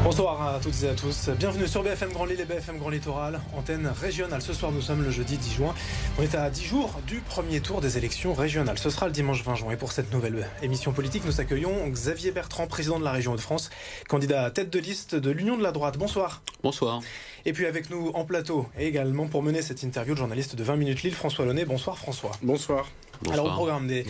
Bonsoir à toutes et à tous. Bienvenue sur BFM Grand Lille et BFM Grand Littoral, antenne régionale. Ce soir, nous sommes le jeudi 10 juin. On est à 10 jours du premier tour des élections régionales. Ce sera le dimanche 20 juin. Et pour cette nouvelle émission politique, nous accueillons Xavier Bertrand, président de la région Hauts-de-France, candidat à tête de liste de l'Union de la droite. Bonsoir. Bonsoir. Et puis avec nous en plateau, et également pour mener cette interview, le journaliste de 20 minutes Lille, François Launay. Bonsoir François. Bonsoir. Alors au programme des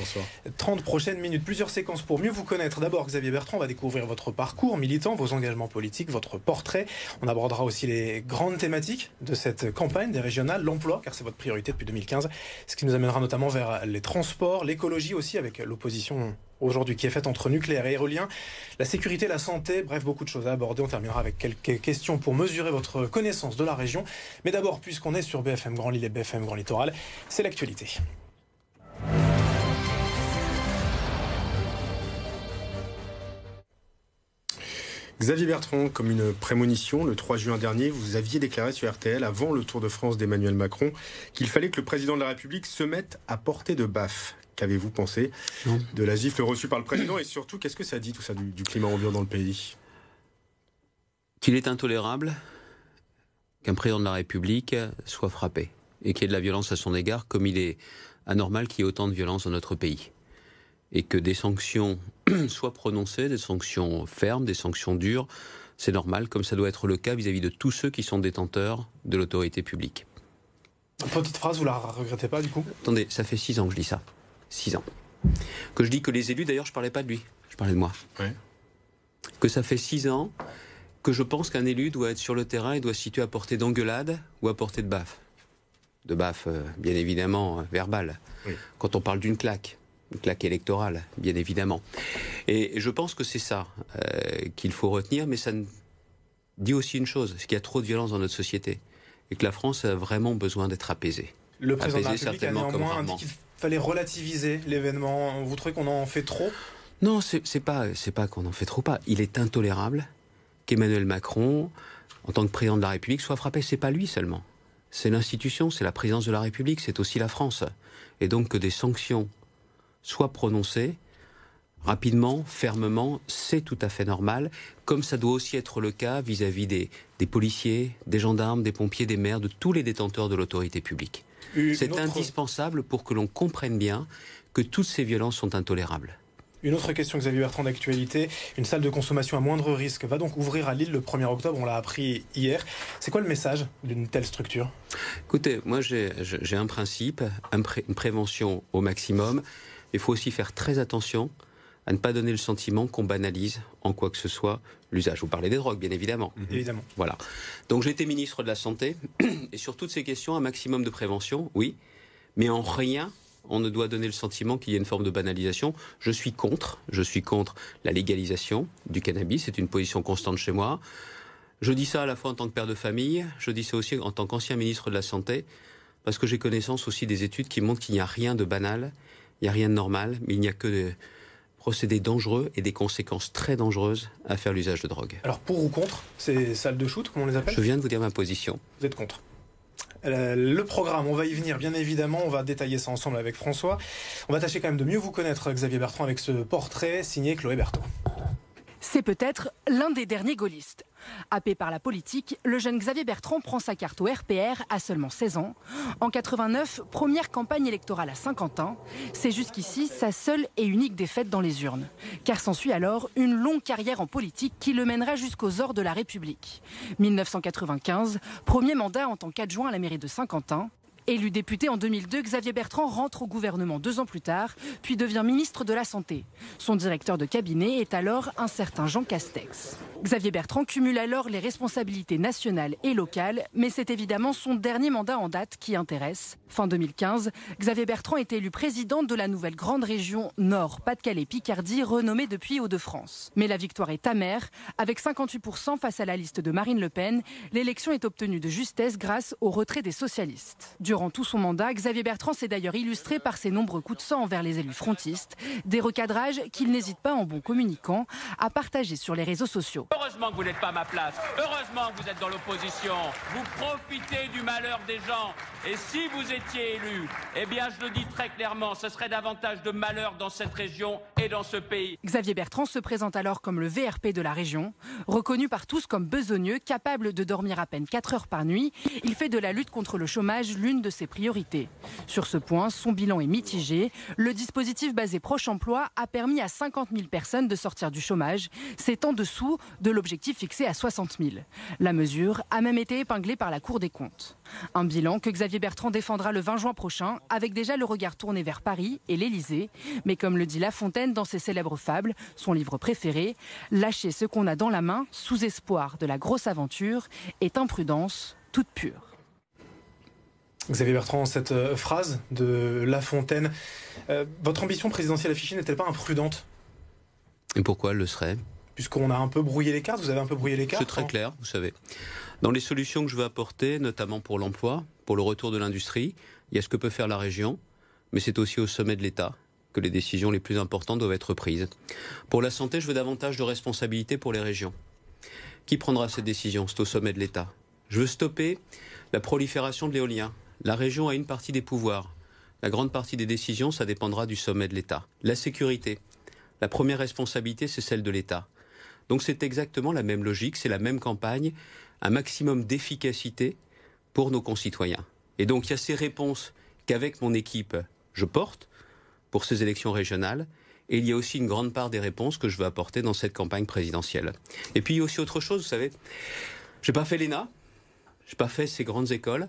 30 prochaines minutes, plusieurs séquences pour mieux vous connaître. D'abord Xavier Bertrand, on va découvrir votre parcours militant, vos engagements politiques, votre portrait. On abordera aussi les grandes thématiques de cette campagne des régionales, l'emploi, car c'est votre priorité depuis 2015. Ce qui nous amènera notamment vers les transports, l'écologie aussi, avec l'opposition aujourd'hui qui est faite entre nucléaire et éolien, la sécurité, la santé, bref, beaucoup de choses à aborder. On terminera avec quelques questions pour mesurer votre connaissance de la région. Mais d'abord, puisqu'on est sur BFM Grand Lille et BFM Grand Littoral, c'est l'actualité. Xavier Bertrand, comme une prémonition, le 3 juin dernier, vous aviez déclaré sur RTL, avant le Tour de France d'Emmanuel Macron, qu'il fallait que le président de la République se mette à portée de baffe. Qu'avez-vous pensé de la gifle reçue par le président et surtout, qu'est-ce que ça dit tout ça du climat ambiant dans le pays ? Qu'il est intolérable qu'un président de la République soit frappé et qu'il y ait de la violence à son égard, comme il est anormal qu'il y ait autant de violence dans notre pays. Et que des sanctions soient prononcées, des sanctions fermes, des sanctions dures, c'est normal, comme ça doit être le cas vis-à-vis de tous ceux qui sont détenteurs de l'autorité publique. Petite phrase, vous la regrettez pas du coup ? Attendez, ça fait 6 ans que je dis ça. 6 ans. Que je dis que les élus, d'ailleurs, je parlais pas de lui, je parlais de moi. Ouais. Que ça fait 6 ans que je pense qu'un élu doit être sur le terrain et doit se situer à portée d'engueulade ou à portée de baffe. De baffe, bien évidemment, verbale. Oui. Quand on parle d'une claque électorale, bien évidemment. Et je pense que c'est ça qu'il faut retenir, mais ça dit aussi une chose, c'est qu'il y a trop de violence dans notre société et que la France a vraiment besoin d'être apaisée. Le président de la République a néanmoins dit qu'il fallait relativiser l'événement. Vous trouvez qu'on en fait trop ? Non, c'est pas qu'on en fait trop pas. Il est intolérable qu'Emmanuel Macron, en tant que président de la République, soit frappé. C'est pas lui seulement. C'est l'institution, c'est la présidence de la République, c'est aussi la France. Et donc que des sanctions soient prononcées rapidement, fermement, c'est tout à fait normal, comme ça doit aussi être le cas vis-à-vis des policiers, des gendarmes, des pompiers, des maires, de tous les détenteurs de l'autorité publique. C'est indispensable pour que l'on comprenne bien que toutes ces violences sont intolérables. Une autre question, Xavier Bertrand, d'actualité. Une salle de consommation à moindre risque va donc ouvrir à Lille le 1er octobre, on l'a appris hier. C'est quoi le message d'une telle structure ? Écoutez, moi j'ai un principe, une prévention au maximum. Il faut aussi faire très attention à ne pas donner le sentiment qu'on banalise en quoi que ce soit l'usage. Vous parlez des drogues, bien évidemment. Évidemment. Voilà. Donc j'ai été ministre de la Santé, et sur toutes ces questions, un maximum de prévention, oui, mais en rien on ne doit donner le sentiment qu'il y ait une forme de banalisation. Je suis contre la légalisation du cannabis, c'est une position constante chez moi. Je dis ça à la fois en tant que père de famille, je dis ça aussi en tant qu'ancien ministre de la Santé, parce que j'ai connaissance aussi des études qui montrent qu'il n'y a rien de banal, il n'y a rien de normal, mais il n'y a que des procédés dangereux et des conséquences très dangereuses à faire l'usage de drogue. Alors pour ou contre ces salles de shoot, comment on les appelle ? Je viens de vous dire ma position. Vous êtes contre ? Le programme, on va y venir bien évidemment, on va détailler ça ensemble avec François. On va tâcher quand même de mieux vous connaître, Xavier Bertrand, avec ce portrait signé Chloé Berthaud. C'est peut-être l'un des derniers gaullistes. Happé par la politique, le jeune Xavier Bertrand prend sa carte au RPR à seulement 16 ans. En 89, première campagne électorale à Saint-Quentin. C'est jusqu'ici sa seule et unique défaite dans les urnes. Car s'ensuit alors une longue carrière en politique qui le mènera jusqu'aux ors de la République. 1995, premier mandat en tant qu'adjoint à la mairie de Saint-Quentin. Élu député en 2002, Xavier Bertrand rentre au gouvernement 2 ans plus tard, puis devient ministre de la Santé. Son directeur de cabinet est alors un certain Jean Castex. Xavier Bertrand cumule alors les responsabilités nationales et locales, mais c'est évidemment son dernier mandat en date qui intéresse. Fin 2015, Xavier Bertrand est élu président de la nouvelle grande région Nord, Pas-de-Calais-Picardie, renommée depuis Hauts-de-France. Mais la victoire est amère. Avec 58% face à la liste de Marine Le Pen, l'élection est obtenue de justesse grâce au retrait des socialistes. Durant Durant tout son mandat, Xavier Bertrand s'est d'ailleurs illustré par ses nombreux coups de sang envers les élus frontistes, des recadrages qu'il n'hésite pas, en bon communicant, à partager sur les réseaux sociaux. Heureusement que vous n'êtes pas à ma place, heureusement que vous êtes dans l'opposition, vous profitez du malheur des gens, et si vous étiez élu, eh bien je le dis très clairement, ce serait davantage de malheur dans cette région et dans ce pays. Xavier Bertrand se présente alors comme le VRP de la région, reconnu par tous comme besogneux, capable de dormir à peine 4 heures par nuit. Il fait de la lutte contre le chômage l'une de ses priorités. Sur ce point, son bilan est mitigé. Le dispositif basé Proche Emploi a permis à 50 000 personnes de sortir du chômage. C'est en dessous de l'objectif fixé à 60 000. La mesure a même été épinglée par la Cour des comptes. Un bilan que Xavier Bertrand défendra le 20 juin prochain, avec déjà le regard tourné vers Paris et l'Élysée. Mais comme le dit La Fontaine dans ses célèbres fables, son livre préféré, lâcher ce qu'on a dans la main sous espoir de la grosse aventure est imprudence toute pure. Xavier Bertrand, cette phrase de La Fontaine, votre ambition présidentielle affichée n'est-elle pas imprudente? Et pourquoi elle le serait? Puisqu'on a un peu brouillé les cartes, vous avez un peu brouillé les cartes. C'est très clair, vous savez. Dans les solutions que je veux apporter, notamment pour l'emploi, pour le retour de l'industrie, il y a ce que peut faire la région, mais c'est aussi au sommet de l'État que les décisions les plus importantes doivent être prises. Pour la santé, je veux davantage de responsabilité pour les régions. Qui prendra cette décision? C'est au sommet de l'État. Je veux stopper la prolifération de l'éolien. La région a une partie des pouvoirs. La grande partie des décisions, ça dépendra du sommet de l'État. La sécurité. La première responsabilité, c'est celle de l'État. Donc c'est exactement la même logique, c'est la même campagne, un maximum d'efficacité pour nos concitoyens. Et donc il y a ces réponses qu'avec mon équipe, je porte pour ces élections régionales. Et il y a aussi une grande part des réponses que je veux apporter dans cette campagne présidentielle. Et puis il y a aussi autre chose, vous savez. Je n'ai pas fait l'ENA, je n'ai pas fait ces grandes écoles,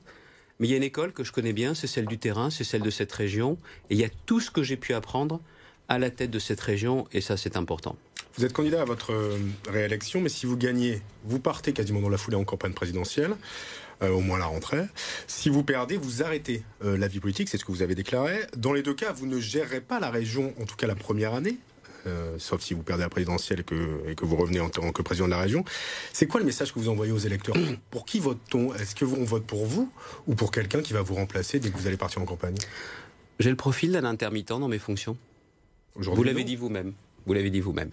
mais il y a une école que je connais bien, c'est celle du terrain, c'est celle de cette région. Et il y a tout ce que j'ai pu apprendre à la tête de cette région, et ça c'est important. Vous êtes candidat à votre réélection, mais si vous gagnez, vous partez quasiment dans la foulée en campagne présidentielle, au moins à la rentrée. Si vous perdez, vous arrêtez la vie politique, c'est ce que vous avez déclaré. Dans les deux cas, vous ne gérerez pas la région, en tout cas la première année, sauf si vous perdez la présidentielle et que vous revenez en tant que président de la région. C'est quoi le message que vous envoyez aux électeurs? Pour qui vote-t-on? Est-ce qu'on vote pour vous ou pour quelqu'un qui va vous remplacer dès que vous allez partir en campagne? J'ai le profil d'un intermittent dans mes fonctions. Vous l'avez dit vous-même. Vous l'avez dit vous-même.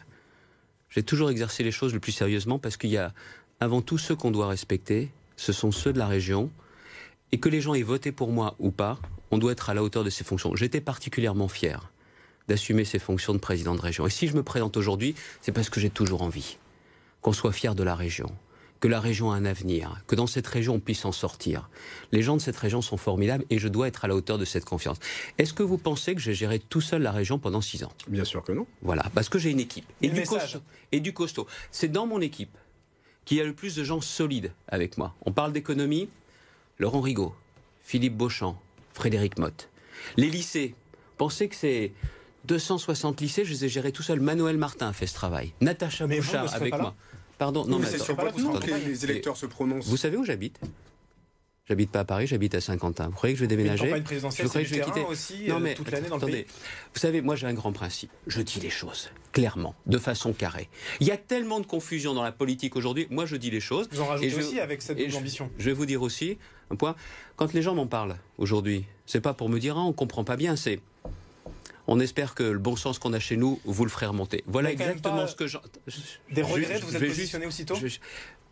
J'ai toujours exercé les choses le plus sérieusement parce qu'il y a avant tout ceux qu'on doit respecter, ce sont ceux de la région. Et que les gens aient voté pour moi ou pas, on doit être à la hauteur de ces fonctions. J'étais particulièrement fier d'assumer ces fonctions de président de région. Et si je me présente aujourd'hui, c'est parce que j'ai toujours envie qu'on soit fier de la région, que la région a un avenir, que dans cette région on puisse en sortir. Les gens de cette région sont formidables et je dois être à la hauteur de cette confiance. Est-ce que vous pensez que j'ai géré tout seul la région pendant 6 ans? Bien sûr que non. Voilà, parce que j'ai une équipe. Et du costaud. C'est dans mon équipe qu'il y a le plus de gens solides avec moi. On parle d'économie, Laurent Rigaud, Philippe Beauchamp, Frédéric Motte. Les lycées, pensez que c'est 260 lycées, je les ai gérés tout seul. Manuel Martin a fait ce travail. Natacha Bouchard avec moi. Pardon, non, mais c'est sur votre nom que les électeurs se prononcent. Vous savez où j'habite? J'habite pas à Paris, j'habite à Saint-Quentin. Vous croyez que je vais déménager? Une campagne présidentielle, c'est du terrain aussi, non, mais, toute l'année dans le pays. Vous savez, moi j'ai un grand principe. Je dis les choses clairement, de façon carrée. Il y a tellement de confusion dans la politique aujourd'hui. Moi je dis les choses. Vous en rajoutez aussi avec cette ambition. Je vais vous dire aussi un point. Quand les gens m'en parlent aujourd'hui, c'est pas pour me dire on comprend pas bien, c'est on espère que le bon sens qu'on a chez nous, vous le ferez remonter. Voilà exactement ce que des regrets de vous être positionné aussitôt.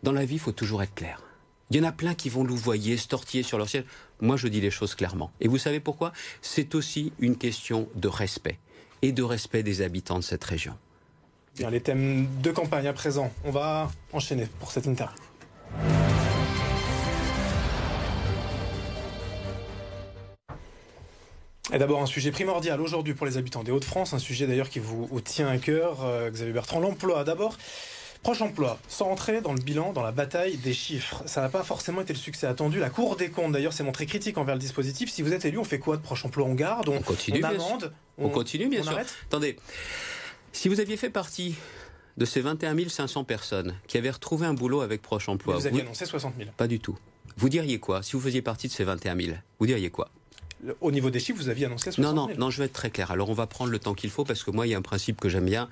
Dans la vie, il faut toujours être clair. Il y en a plein qui vont louvoyer, se tortiller sur leur siège. Moi, je dis les choses clairement. Et vous savez pourquoi? C'est aussi une question de respect. Et de respect des habitants de cette région. Bien, les thèmes de campagne à présent. On va enchaîner pour cette interview. Et d'abord un sujet primordial aujourd'hui pour les habitants des Hauts-de-France, un sujet d'ailleurs qui vous tient à cœur, Xavier Bertrand, l'emploi. D'abord, Proche Emploi, sans entrer dans le bilan, dans la bataille des chiffres. Ça n'a pas forcément été le succès attendu. La Cour des comptes, d'ailleurs, s'est montrée critique envers le dispositif. Si vous êtes élu, on fait quoi de Proche Emploi? On garde, on continue, on amende, on continue, bien sûr. Arrête. Attendez, si vous aviez fait partie de ces 21 500 personnes qui avaient retrouvé un boulot avec Proche Emploi... Mais vous aviez annoncé 60 000. Pas du tout. Vous diriez quoi? Si vous faisiez partie de ces 21 000, vous diriez quoi? Au niveau des chiffres, vous aviez annoncé 60 000. Non, je vais être très clair. Alors on va prendre le temps qu'il faut parce que moi, il y a un principe que j'aime bien,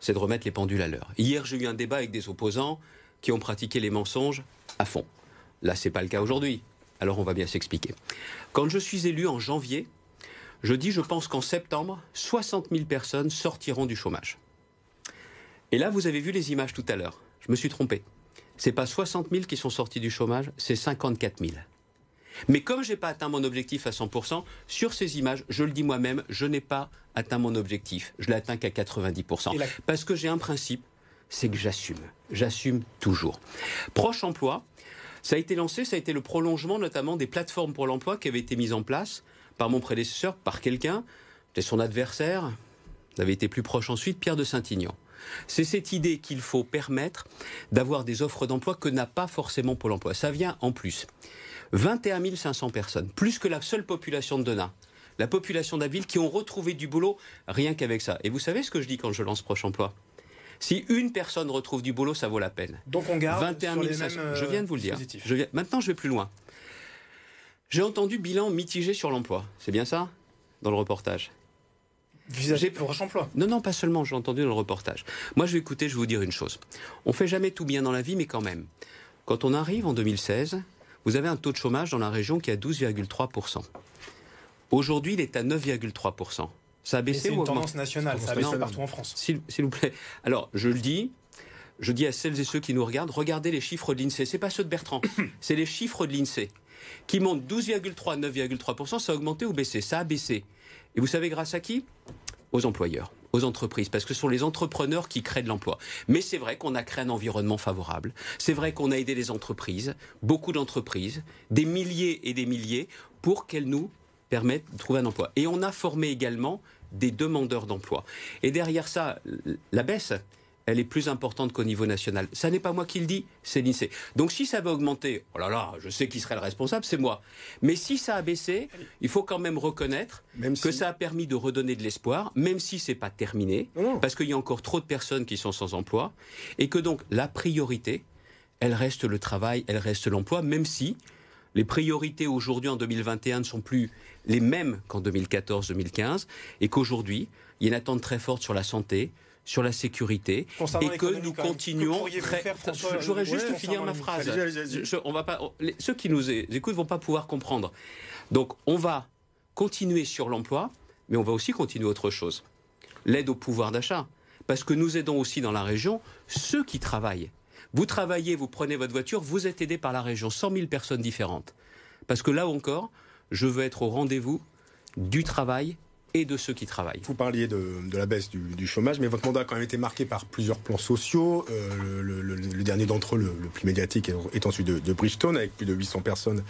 c'est de remettre les pendules à l'heure. Hier, j'ai eu un débat avec des opposants qui ont pratiqué les mensonges à fond. Là, c'est pas le cas aujourd'hui. Alors on va bien s'expliquer. Quand je suis élu en janvier, je pense qu'en septembre, 60 000 personnes sortiront du chômage. Et là, vous avez vu les images tout à l'heure. Je me suis trompé. Ce n'est pas 60 000 qui sont sortis du chômage, c'est 54 000. Mais comme je n'ai pas atteint mon objectif à 100%, sur ces images, je le dis moi-même, je n'ai pas atteint mon objectif. Je l'ai atteint qu'à 90%. Parce que j'ai un principe, c'est que j'assume. J'assume toujours. Proche emploi, ça a été lancé, ça a été le prolongement notamment des plateformes pour l'emploi qui avaient été mises en place par mon prédécesseur, par quelqu'un, c'était son adversaire, ça avait été plus proche ensuite, Pierre de Saint-Aignan. C'est cette idée qu'il faut permettre d'avoir des offres d'emploi que n'a pas forcément Pôle emploi. Ça vient en plus. 21 500 personnes, plus que la seule population de Denain, la population d'Abbeville, qui ont retrouvé du boulot rien qu'avec ça. Et vous savez ce que je dis quand je lance Proche emploi ? Si une personne retrouve du boulot, ça vaut la peine. Donc on garde 21 500. Je viens de vous le dire. Maintenant, je vais plus loin. J'ai entendu bilan mitigé sur l'emploi. C'est bien ça ? Dans le reportage. Vis-à-vis de Proche emploi. Non, pas seulement, j'ai entendu dans le reportage. Moi, je vais écouter, je vais vous dire une chose. On ne fait jamais tout bien dans la vie, mais quand même. Quand on arrive en 2016, vous avez un taux de chômage dans la région qui est à 12,3%. Aujourd'hui, il est à 9,3%. Ça a baissé ou augmenté ? C'est une tendance nationale, ça a baissé partout en France. S'il vous plaît. Alors, je dis à celles et ceux qui nous regardent, regardez les chiffres de l'INSEE. Ce n'est pas ceux de Bertrand, c'est les chiffres de l'INSEE qui montent 12,3, 9,3%. Ça a augmenté ou baissé ? Ça a baissé. Et vous savez grâce à qui ? Aux employeurs, aux entreprises, parce que ce sont les entrepreneurs qui créent de l'emploi. Mais c'est vrai qu'on a créé un environnement favorable. C'est vrai qu'on a aidé les entreprises, beaucoup d'entreprises, des milliers et des milliers, pour qu'elles nous permettent de trouver un emploi. Et on a formé également des demandeurs d'emploi. Et derrière ça, la baisse, elle est plus importante qu'au niveau national. Ça n'est pas moi qui le dis, c'est l'INSEE. Donc si ça va augmenter, oh là là, je sais qui serait le responsable, c'est moi. Mais si ça a baissé, il faut quand même reconnaître que ça a permis de redonner de l'espoir, même si c'est pas terminé, parce qu'il y a encore trop de personnes qui sont sans emploi, et que donc la priorité, elle reste le travail, elle reste l'emploi, même si les priorités aujourd'hui en 2021 ne sont plus les mêmes qu'en 2014-2015, et qu'aujourd'hui, il y a une attente très forte sur la santé, sur la sécurité, et que nous continuons. J'aurais juste finir ma phrase. Ceux qui nous écoutent ne vont pas pouvoir comprendre. Donc, on va continuer sur l'emploi, mais on va aussi continuer autre chose. L'aide au pouvoir d'achat. Parce que nous aidons aussi dans la région ceux qui travaillent. Vous travaillez, vous prenez votre voiture, vous êtes aidé par la région. 100 000 personnes différentes. Parce que là encore, je veux être au rendez-vous du travail et de ceux qui travaillent. Vous parliez de la baisse du chômage, mais votre mandat a quand même été marqué par plusieurs plans sociaux. Le dernier d'entre eux, le plus médiatique, étant celui de Bridgestone, avec plus de 800 personnes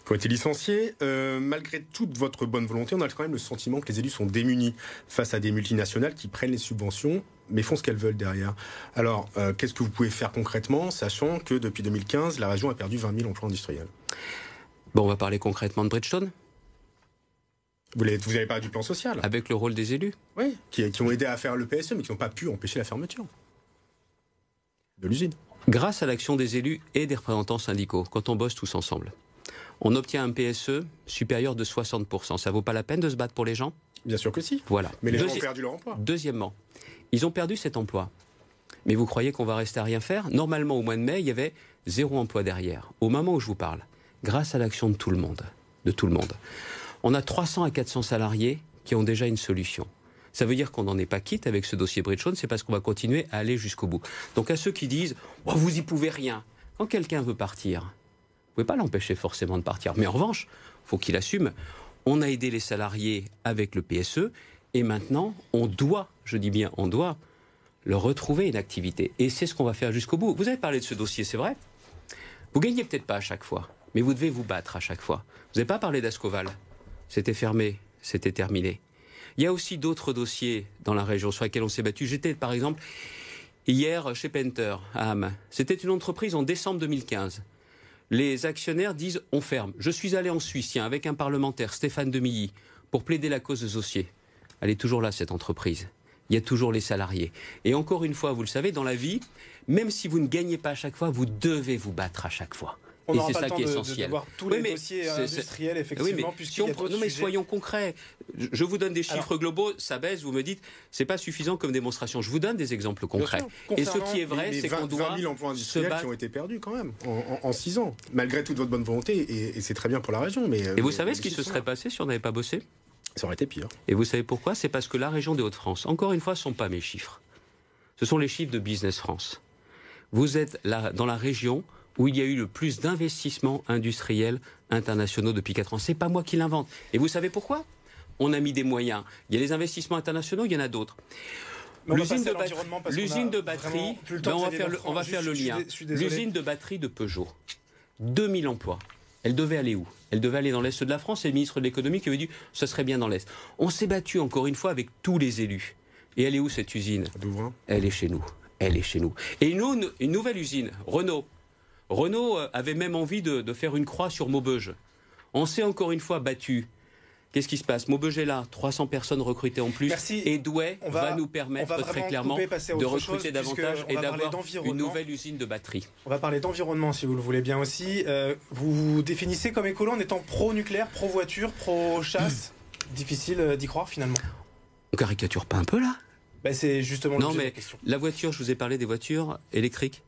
qui ont été licenciées. Malgré toute votre bonne volonté, on a quand même le sentiment que les élus sont démunis face à des multinationales qui prennent les subventions, mais font ce qu'elles veulent derrière. Alors, qu'est-ce que vous pouvez faire concrètement, sachant que depuis 2015, la région a perdu 20 000 emplois industriels ? Bon, on va parler concrètement de Bridgestone. Vous avez parlé du plan social. Avec le rôle des élus. Oui, qui ont aidé à faire le PSE, mais qui n'ont pas pu empêcher la fermeture de l'usine. Grâce à l'action des élus et des représentants syndicaux, quand on bosse tous ensemble, on obtient un PSE supérieur de 60%. Ça vaut pas la peine de se battre pour les gens ? Bien sûr que si. Voilà. Mais les gens ont perdu leur emploi. Deuxièmement, ils ont perdu cet emploi. Mais vous croyez qu'on va rester à rien faire ? Normalement, au mois de mai, il y avait 0 emploi derrière. Au moment où je vous parle, grâce à l'action de tout le monde, on a 300 à 400 salariés qui ont déjà une solution. Ça veut dire qu'on n'en est pas quitte avec ce dossier Bridgestone, c'est parce qu'on va continuer à aller jusqu'au bout. Donc à ceux qui disent oh, « vous y pouvez rien », quand quelqu'un veut partir, vous ne pouvez pas l'empêcher forcément de partir. Mais en revanche, il faut qu'il assume. On a aidé les salariés avec le PSE et maintenant, on doit, je dis bien on doit, leur retrouver une activité. Et c'est ce qu'on va faire jusqu'au bout. Vous avez parlé de ce dossier, c'est vrai ? Vous gagnez peut-être pas à chaque fois, mais vous devez vous battre à chaque fois. Vous n'avez pas parlé d'Ascoval. C'était fermé, c'était terminé. Il y a aussi d'autres dossiers dans la région sur lesquels on s'est battu. J'étais, par exemple, hier chez Penter, à Ham. C'était une entreprise en décembre 2015. Les actionnaires disent « on ferme ». Je suis allé en Suisse, avec un parlementaire, Stéphane Demilly, pour plaider la cause de Zossier. Elle est toujours là, cette entreprise. Il y a toujours les salariés. Et encore une fois, vous le savez, dans la vie, même si vous ne gagnez pas à chaque fois, vous devez vous battre à chaque fois. On et n'aura c'est pas ça le temps qui est de essentiel. voir tous les dossiers industriels, effectivement, puisqu'il y a d'autres mais sujets. soyons concrets. Je vous donne des chiffres globaux, ça baisse, vous me dites, c'est pas suffisant comme démonstration. Je vous donne des exemples concrets. Et ce qui est vrai, c'est qu'on doit 20 000 emplois industriels qui ont été perdus quand même en 6 ans, malgré toute votre bonne volonté, et c'est très bien pour la région. Et vous savez ce qui se serait passé si on n'avait pas bossé ? Ça aurait été pire. Et vous savez pourquoi ? C'est parce que la région des Hauts-de-France, encore une fois, ce ne sont pas mes chiffres. Ce sont les chiffres de Business France. Vous êtes là, dans la région où il y a eu le plus d'investissements industriels internationaux depuis 4 ans. C'est pas moi qui l'invente. Et vous savez pourquoi ? On a mis des moyens. Il y a les investissements internationaux, il y en a d'autres. L'usine de batterie, on va faire le lien. L'usine de batterie de Peugeot, 2000 emplois. Elle devait aller où ? Elle devait aller dans l'Est de la France. Et le ministre de l'économie qui avait dit « ce serait bien dans l'Est ». On s'est battu encore une fois avec tous les élus. Et elle est où cette usine ? Elle est chez nous. Elle est chez nous. Et une nouvelle usine, Renault. Renault avait même envie de faire une croix sur Maubeuge. On s'est encore une fois battu. Qu'est-ce qui se passe ? Maubeuge est là, 300 personnes recrutées en plus. Merci. Et Douai va nous permettre très clairement de recruter davantage et d'avoir une nouvelle usine de batterie. On va parler d'environnement si vous le voulez bien aussi. Vous vous définissez comme écolo en étant pro-nucléaire, pro-voiture, pro-chasse. Difficile d'y croire finalement. On caricature pas un peu là ? C'est justement non, mais la voiture, je vous ai parlé des voitures électriques.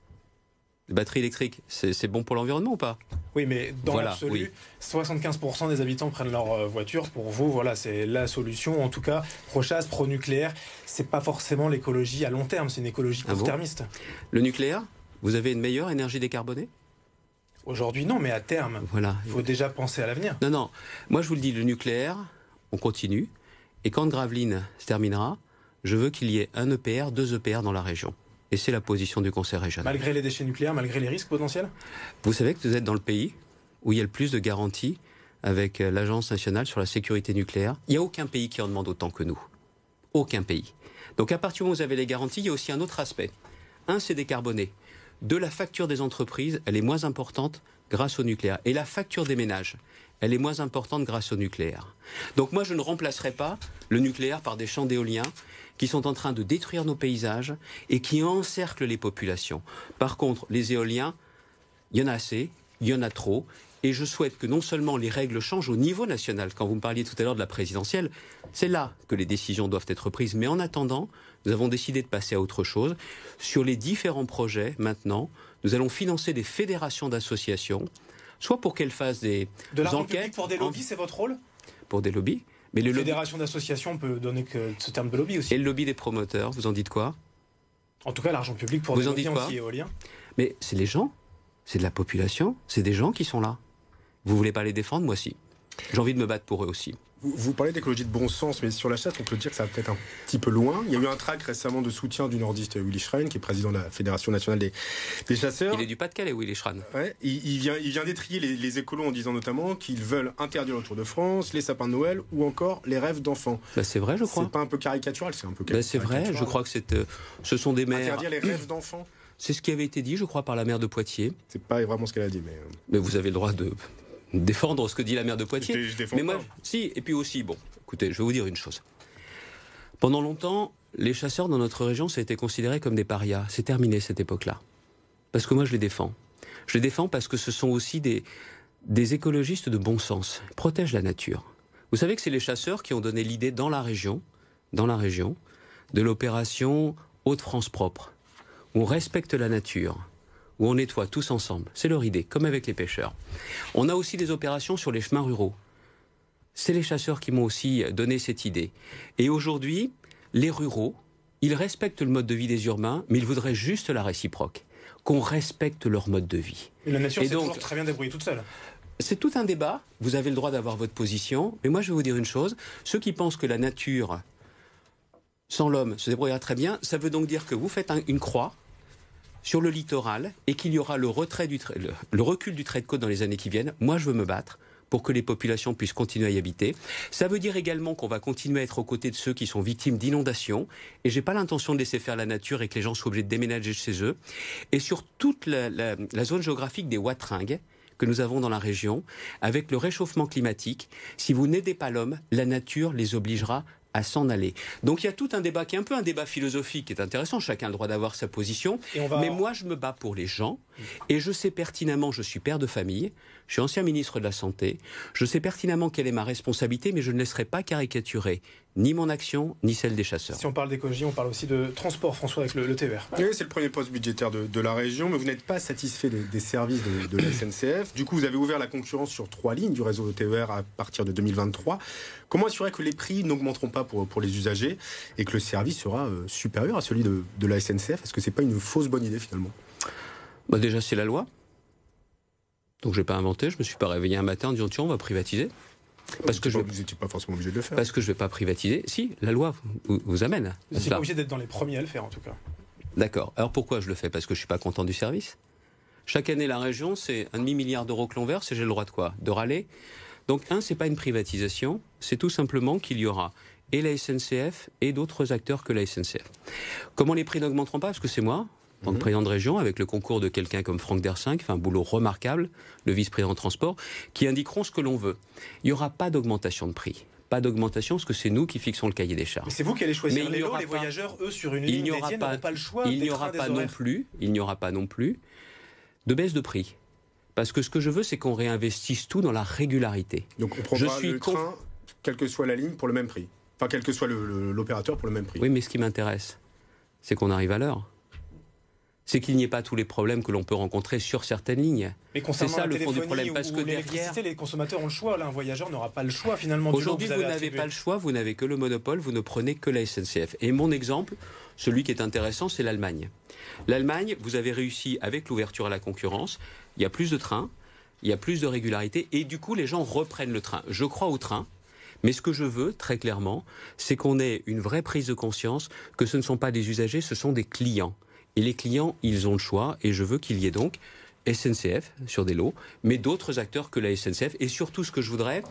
Les batteries électriques, c'est bon pour l'environnement ou pas ? Oui, mais dans l'absolu, 75% des habitants prennent leur voiture. Pour vous, voilà, c'est la solution. En tout cas, pro-chasse, pro-nucléaire, c'est pas forcément l'écologie à long terme, c'est une écologie court-termiste. Le nucléaire, vous avez une meilleure énergie décarbonée ? Aujourd'hui, non, mais à terme, il faut déjà penser à l'avenir. Non. Moi, je vous le dis, le nucléaire, on continue. Et quand Gravelines se terminera, je veux qu'il y ait un EPR, 2 EPR dans la région. Et c'est la position du Conseil régional. Malgré les déchets nucléaires, malgré les risques potentiels ? Vous savez que vous êtes dans le pays où il y a le plus de garanties avec l'Agence nationale sur la sécurité nucléaire. Il n'y a aucun pays qui en demande autant que nous. Aucun pays. Donc à partir du moment où vous avez les garanties, il y a aussi un autre aspect. Un, c'est décarboner. 2, la facture des entreprises, elle est moins importante grâce au nucléaire. Et la facture des ménages, elle est moins importante grâce au nucléaire. Donc moi, je ne remplacerai pas le nucléaire par des champs d'éolien qui sont en train de détruire nos paysages et qui encerclent les populations. Par contre, les éoliens, il y en a assez, il y en a trop, et je souhaite que non seulement les règles changent au niveau national, quand vous me parliez tout à l'heure de la présidentielle, c'est là que les décisions doivent être prises. Mais en attendant, nous avons décidé de passer à autre chose. Sur les différents projets, maintenant, nous allons financer des fédérations d'associations, soit pour qu'elles fassent des enquêtes... De l'argent public pour des lobbies, c'est votre rôle ? Pour des lobbies. Mais les fédérations d'associations, on peut donner que ce terme de lobby aussi. Et le lobby des promoteurs, vous en dites quoi ? En tout cas, l'argent public pour des lobbies anti-éoliens. Mais c'est les gens, c'est de la population, c'est des gens qui sont là. Vous voulez pas les défendre ? Moi, si. J'ai envie de me battre pour eux aussi. Vous parlez d'écologie de bon sens, mais sur la chasse, on peut dire que ça va peut-être un petit peu loin. Il y a eu un tract récemment de soutien du nordiste Willy Schrein, qui est président de la Fédération nationale des chasseurs. Il est du Pas-de-Calais, Willy Schrein. Ouais, il vient d'étrier les écolos en disant notamment qu'ils veulent interdire le Tour de France, les sapins de Noël ou encore les rêves d'enfants. C'est vrai, je crois. C'est pas un peu caricatural, c'est un peu c'est vrai, je crois que ce sont des maires... Interdire les rêves d'enfants. C'est ce qui avait été dit, je crois, par la maire de Poitiers. C'est pas vraiment ce qu'elle a dit, mais... Mais vous avez le droit de défendre ce que dit la maire de Poitiers. Je défends mais moi, pas. Si, et puis aussi, bon, écoutez, je vais vous dire une chose. Pendant longtemps, les chasseurs dans notre région, ça a été considéré comme des parias. C'est terminé cette époque-là. Parce que moi, je les défends. Je les défends parce que ce sont aussi des écologistes de bon sens. Ils protègent la nature. Vous savez que c'est les chasseurs qui ont donné l'idée dans la région, de l'opération Hauts-de-France propre, où on respecte la nature, où on nettoie tous ensemble. C'est leur idée, comme avec les pêcheurs. On a aussi des opérations sur les chemins ruraux. C'est les chasseurs qui m'ont aussi donné cette idée. Et aujourd'hui, les ruraux, ils respectent le mode de vie des urbains, mais ils voudraient juste la réciproque, qu'on respecte leur mode de vie. Et la nature, c'est toujours très bien débrouillée toute seule. C'est tout un débat. Vous avez le droit d'avoir votre position, mais moi, je vais vous dire une chose. Ceux qui pensent que la nature, sans l'homme, se débrouillera très bien, ça veut donc dire que vous faites une croix sur le littoral et qu'il y aura le recul du trait de côte dans les années qui viennent. Moi, je veux me battre pour que les populations puissent continuer à y habiter. Ça veut dire également qu'on va continuer à être aux côtés de ceux qui sont victimes d'inondations. Et je n'ai pas l'intention de laisser faire la nature et que les gens soient obligés de déménager chez eux. Et sur toute la zone géographique des Watringues que nous avons dans la région, avec le réchauffement climatique, si vous n'aidez pas l'homme, la nature les obligera à s'en aller. Donc il y a tout un débat qui est un peu un débat philosophique qui est intéressant, chacun a le droit d'avoir sa position, mais moi je me bats pour les gens et je sais pertinemment, je suis père de famille, je suis ancien ministre de la Santé, je sais pertinemment quelle est ma responsabilité, mais je ne laisserai pas caricaturer ni mon action, ni celle des chasseurs. Si on parle d'écologie, on parle aussi de transport, François, avec le TER. Oui, c'est le premier poste budgétaire de la région, mais vous n'êtes pas satisfait des services de la SNCF. Du coup, vous avez ouvert la concurrence sur 3 lignes du réseau de TER à partir de 2023. Comment assurer que les prix n'augmenteront pas pour les usagers et que le service sera supérieur à celui de la SNCF? Est-ce que ce n'est pas une fausse bonne idée finalement? Déjà, c'est la loi. Donc je n'ai pas inventé, je ne me suis pas réveillé un matin en disant tiens, on va privatiser. Parce que vous n'étiez pas forcément obligé de le faire. Parce que je ne vais pas privatiser. Si, la loi vous amène. Vous n'êtes pas obligé d'être dans les premiers à le faire en tout cas. D'accord. Alors pourquoi je le fais? Parce que je ne suis pas content du service. Chaque année, la région, c'est 1,5 milliard d'euros que l'on verse et j'ai le droit de quoi? De râler. Donc ce n'est pas une privatisation, c'est tout simplement qu'il y aura et la SNCF et d'autres acteurs que la SNCF. Comment les prix n'augmenteront pas? Parce que c'est moi, en tant que président de région, avec le concours de quelqu'un comme Franck Dersin, qui fait un boulot remarquable, le vice-président de transport, qui indiqueront ce que l'on veut. Il n'y aura pas d'augmentation de prix. Pas d'augmentation, parce que c'est nous qui fixons le cahier des charges. Mais c'est vous qui allez choisir les lots, les voyageurs, eux, sur une ligne dédiée, n'auront pas le choix. Il n'y aura pas non plus de baisse de prix. Parce que ce que je veux, c'est qu'on réinvestisse tout dans la régularité. Donc on prendra le train, quelle que soit la ligne, pour le même prix. Enfin, quel que soit l'opérateur, pour le même prix. Oui, mais ce qui m'intéresse, c'est qu'on arrive à l'heure. C'est qu'il n'y ait pas tous les problèmes que l'on peut rencontrer sur certaines lignes. C'est ça le fond du problème. Parce que derrière, les consommateurs ont le choix. Là, un voyageur n'aura pas le choix finalement. Aujourd'hui, vous n'avez pas le choix, vous n'avez que le monopole, vous ne prenez que la SNCF. Et mon exemple, celui qui est intéressant, c'est l'Allemagne. L'Allemagne, vous avez réussi avec l'ouverture à la concurrence. Il y a plus de trains, il y a plus de régularité, et du coup, les gens reprennent le train. Je crois au train. Mais ce que je veux, très clairement, c'est qu'on ait une vraie prise de conscience que ce ne sont pas des usagers, ce sont des clients. Et les clients, ils ont le choix, et je veux qu'il y ait donc SNCF sur des lots, mais d'autres acteurs que la SNCF. Et surtout, ce que je voudrais,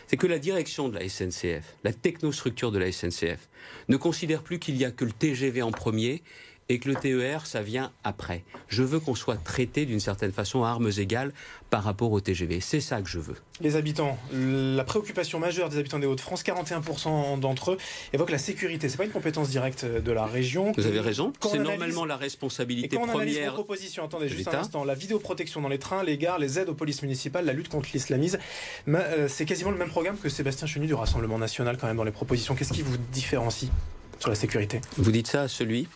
c'est que la direction de la SNCF, la technostructure de la SNCF, ne considère plus qu'il n'y a que le TGV en premier et que le TER, ça vient après. Je veux qu'on soit traité d'une certaine façon à armes égales par rapport au TGV. C'est ça que je veux. Les habitants, la préoccupation majeure des habitants des Hauts-de-France, 41% d'entre eux évoquent la sécurité. C'est pas une compétence directe de la région. Vous avez raison. C'est normalement la responsabilité première. Quand on analyse vos propositions, attendez juste un instant, la vidéoprotection dans les trains, les gares, les aides aux polices municipales, la lutte contre l'islamisme, c'est quasiment le même programme que Sébastien Chenu du Rassemblement National quand même dans les propositions. Qu'est-ce qui vous différencie sur la sécurité? Vous dites ça à celui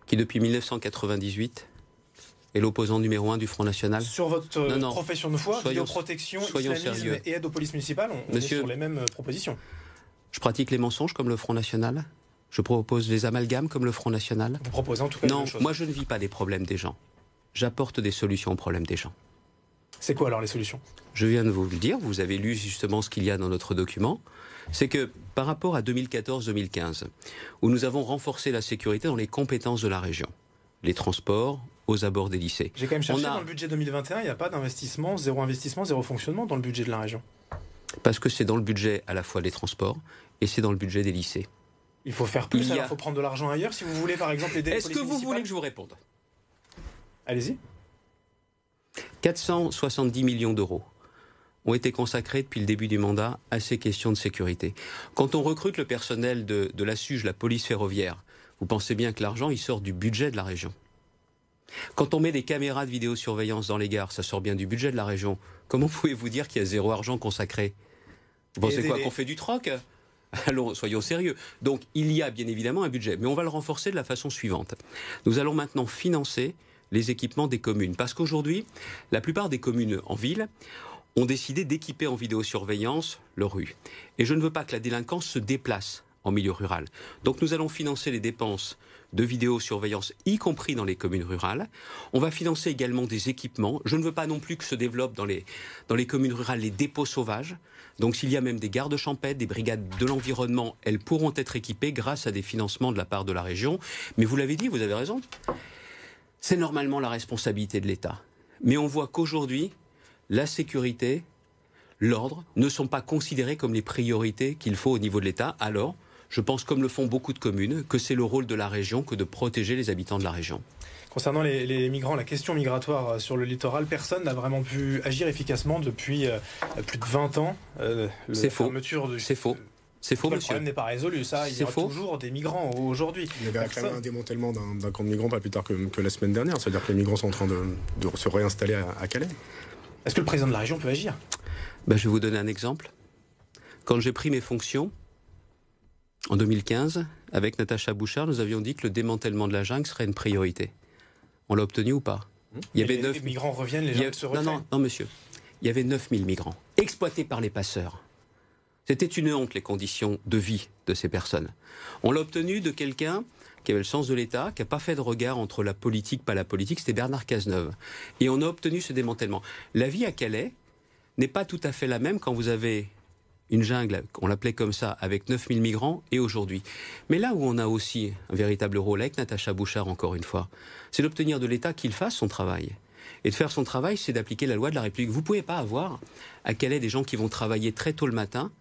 qui, depuis 1998, est l'opposant numéro 1 du Front National. Sur votre profession de foi, vidéoprotection, islamisme et aide aux polices municipales, on est sur les mêmes propositions. Je pratique les mensonges comme le Front National. Je propose les amalgames comme le Front National. Vous proposez en tout cas non, moi je ne vis pas des problèmes des gens. J'apporte des solutions aux problèmes des gens. C'est quoi alors les solutions? Je viens de vous le dire, vous avez lu justement ce qu'il y a dans notre document. C'est que par rapport à 2014-2015, où nous avons renforcé la sécurité dans les compétences de la région, les transports aux abords des lycées. J'ai quand même cherché dans le budget 2021, il n'y a pas d'investissement, zéro fonctionnement dans le budget de la région. Parce que c'est dans le budget à la fois des transports et c'est dans le budget des lycées. Il faut faire plus, alors il faut prendre de l'argent ailleurs si vous voulez par exemple aider les polices municipales. Est-ce que vous voulez que je vous réponde? Allez-y. 470 millions d'euros ont été consacrés depuis le début du mandat à ces questions de sécurité. Quand on recrute le personnel de la SUGE, la police ferroviaire, vous pensez bien que l'argent, il sort du budget de la région. Quand on met des caméras de vidéosurveillance dans les gares, ça sort bien du budget de la région. Comment pouvez-vous dire qu'il y a zéro argent consacré? Vous pensez quoi, qu'on fait du troc? Allons, soyons sérieux. Donc, il y a bien évidemment un budget, mais on va le renforcer de la façon suivante. Nous allons maintenant financer les équipements des communes. Parce qu'aujourd'hui, la plupart des communes en ville ont décidé d'équiper en vidéosurveillance leurs rues. Et je ne veux pas que la délinquance se déplace en milieu rural. Donc nous allons financer les dépenses de vidéosurveillance, y compris dans les communes rurales. On va financer également des équipements. Je ne veux pas non plus que se développent dans les communes rurales les dépôts sauvages. Donc s'il y a même des gardes champêtres, des brigades de l'environnement, elles pourront être équipées grâce à des financements de la part de la région. Mais vous l'avez dit, vous avez raison. C'est normalement la responsabilité de l'État. Mais on voit qu'aujourd'hui, la sécurité, l'ordre ne sont pas considérés comme les priorités qu'il faut au niveau de l'État. Alors, je pense, comme le font beaucoup de communes, que c'est le rôle de la région que de protéger les habitants de la région. Concernant les migrants, la question migratoire sur le littoral, personne n'a vraiment pu agir efficacement depuis plus de 20 ans. C'est faux. C'est faux. C'est faux, Le monsieur. problème n'est pas résolu, ça. Il y aura toujours des migrants aujourd'hui. Il y avait réclamé un démantèlement d'un camp de migrants pas plus tard que la semaine dernière. C'est-à-dire que les migrants sont en train de se réinstaller à Calais. Est-ce que le président de la région peut agir? Je vais vous donner un exemple. Quand j'ai pris mes fonctions, en 2015, avec Natacha Bouchard, nous avions dit que le démantèlement de la jungle serait une priorité. On l'a obtenu ou pas? Les migrants reviennent, les gens se retirent. Non, monsieur. Il y avait 9000 migrants, exploités par les passeurs. C'était une honte, les conditions de vie de ces personnes. On l'a obtenu de quelqu'un qui avait le sens de l'État, qui n'a pas fait de regard entre la politique, pas la politique, c'était Bernard Cazeneuve. Et on a obtenu ce démantèlement. La vie à Calais n'est pas tout à fait la même quand vous avez une jungle, on l'appelait comme ça, avec 9000 migrants, et aujourd'hui. Mais là où on a aussi un véritable rôle avec Natacha Bouchard, encore une fois, c'est d'obtenir de l'État qu'il fasse son travail. Et de faire son travail, c'est d'appliquer la loi de la République. Vous ne pouvez pas avoir à Calais des gens qui vont travailler très tôt le matin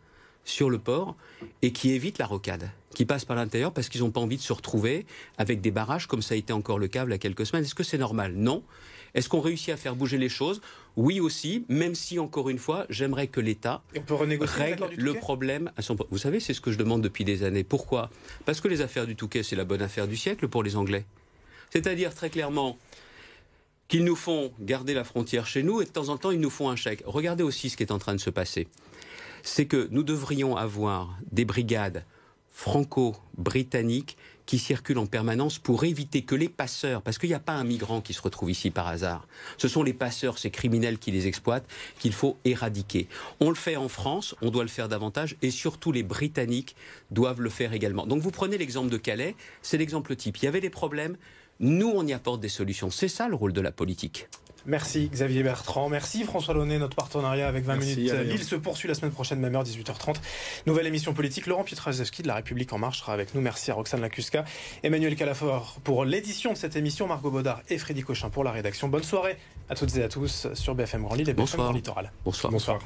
sur le port et qui évitent la rocade, qui passent par l'intérieur parce qu'ils n'ont pas envie de se retrouver avec des barrages comme ça a été encore le cas il y a quelques semaines. Est-ce que c'est normal? Non. Est-ce qu'on réussit à faire bouger les choses? Oui aussi, même si, encore une fois, j'aimerais que l'État règle le problème à son... Vous savez, c'est ce que je demande depuis des années. Pourquoi? Parce que les affaires du Touquet, c'est la bonne affaire du siècle pour les Anglais. C'est-à-dire, très clairement, qu'ils nous font garder la frontière chez nous et de temps en temps, ils nous font un chèque. Regardez aussi ce qui est en train de se passer. C'est que nous devrions avoir des brigades franco-britanniques qui circulent en permanence pour éviter que les passeurs, parce qu'il n'y a pas un migrant qui se retrouve ici par hasard, ce sont les passeurs, ces criminels qui les exploitent, qu'il faut éradiquer. On le fait en France, on doit le faire davantage, et surtout les Britanniques doivent le faire également. Donc vous prenez l'exemple de Calais, c'est l'exemple type. Il y avait des problèmes, nous on y apporte des solutions. C'est ça le rôle de la politique. Merci Xavier Bertrand, merci François Launay. Notre partenariat avec 20 minutes Lille se poursuit la semaine prochaine, même heure, 18h30. Nouvelle émission politique. Laurent Pietraszewski de La République En Marche sera avec nous. Merci à Roxane Lacusca, Emmanuel Calafort pour l'édition de cette émission, Margot Baudard et Frédéric Cochin pour la rédaction. Bonne soirée à toutes et à tous sur BFM Grand Lille et BFM Grand Littoral. Bonsoir.